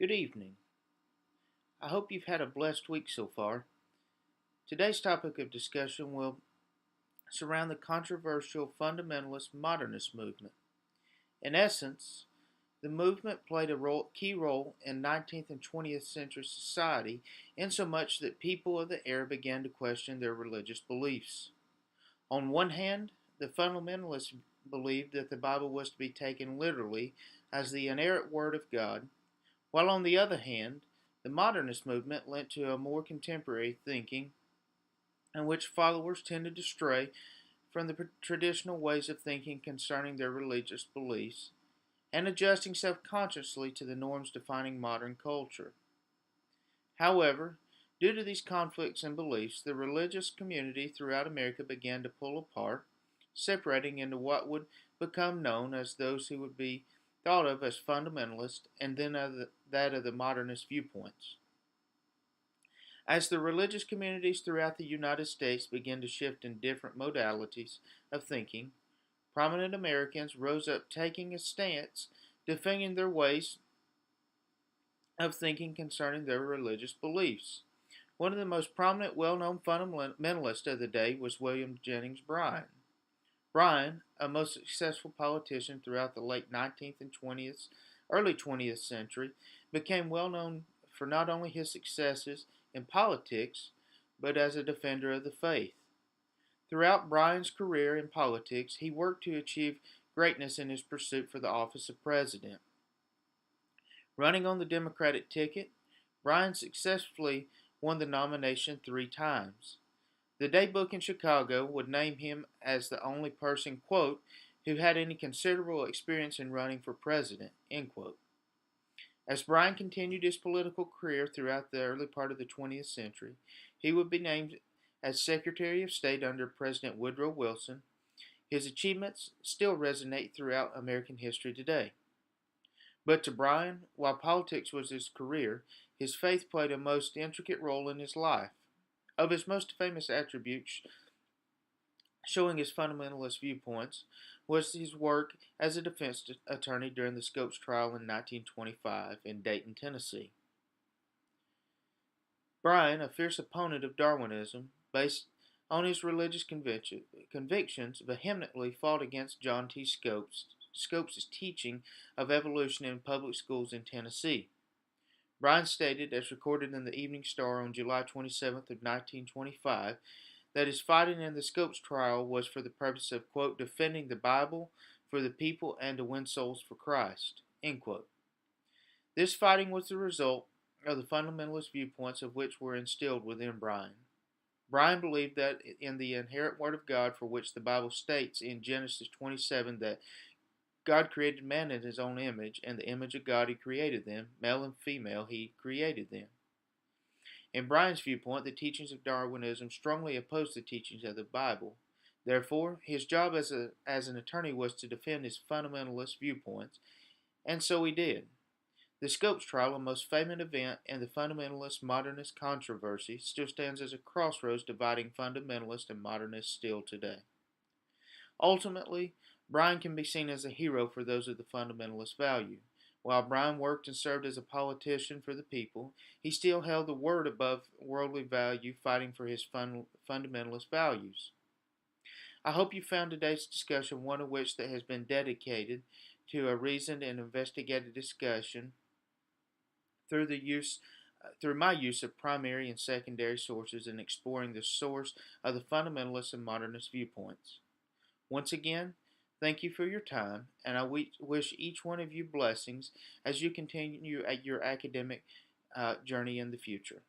Good evening. I hope you've had a blessed week so far. Today's topic of discussion will surround the controversial fundamentalist modernist movement. In essence, the movement played a key role in 19th and 20th century society insomuch that people of the era began to question their religious beliefs. On one hand, the fundamentalists believed that the Bible was to be taken literally as the inerrant Word of God, while on the other hand, the modernist movement lent to a more contemporary thinking in which followers tended to stray from the traditional ways of thinking concerning their religious beliefs and adjusting self-consciously to the norms defining modern culture. However, due to these conflicts in beliefs, the religious community throughout America began to pull apart, separating into what would become known as those who would be thought of as fundamentalists and then that of the modernist viewpoints. As the religious communities throughout the United States began to shift in different modalities of thinking, prominent Americans rose up taking a stance defending their ways of thinking concerning their religious beliefs. One of the most prominent, well known fundamentalists of the day was William Jennings Bryan. Bryan, a most successful politician throughout the late 19th and early 20th century, became well known for not only his successes in politics, but as a defender of the faith. Throughout Bryan's career in politics, he worked to achieve greatness in his pursuit for the office of president. Running on the Democratic ticket, Bryan successfully won the nomination 3 times. The Daybook in Chicago would name him as the only person, quote, who had any considerable experience in running for president, end quote. As Bryan continued his political career throughout the early part of the 20th century, he would be named as Secretary of State under President Woodrow Wilson. His achievements still resonate throughout American history today. But to Bryan, while politics was his career, his faith played a most intricate role in his life. Of his most famous attributes, showing his fundamentalist viewpoints, was his work as a defense attorney during the Scopes trial in 1925 in Dayton, Tennessee. Bryan, a fierce opponent of Darwinism, based on his religious convictions, vehemently fought against John T. Scopes' teaching of evolution in public schools in Tennessee. Bryan stated, as recorded in the Evening Star on July 27th of 1925, that his fighting in the Scopes trial was for the purpose of, quote, defending the Bible for the people and to win souls for Christ, end quote. This fighting was the result of the fundamentalist viewpoints of which were instilled within Bryan. Bryan believed that in the inherent Word of God, for which the Bible states in Genesis 27 that God created man in his own image, and the image of God he created them, male and female he created them. In Bryan's viewpoint, the teachings of Darwinism strongly opposed the teachings of the Bible. Therefore, his job as an attorney was to defend his fundamentalist viewpoints, and so he did. The Scopes trial, a most famous event in the fundamentalist modernist controversy, still stands as a crossroads dividing fundamentalists and modernists still today. Ultimately, Bryan can be seen as a hero for those of the fundamentalist value. While Bryan worked and served as a politician for the people, he still held the word above worldly value, fighting for his fundamentalist values. I hope you found today's discussion one of which that has been dedicated to a reasoned and investigated discussion through my use of primary and secondary sources in exploring the source of the fundamentalist and modernist viewpoints. Once again, thank you for your time, and I wish each one of you blessings as you continue at your academic journey in the future.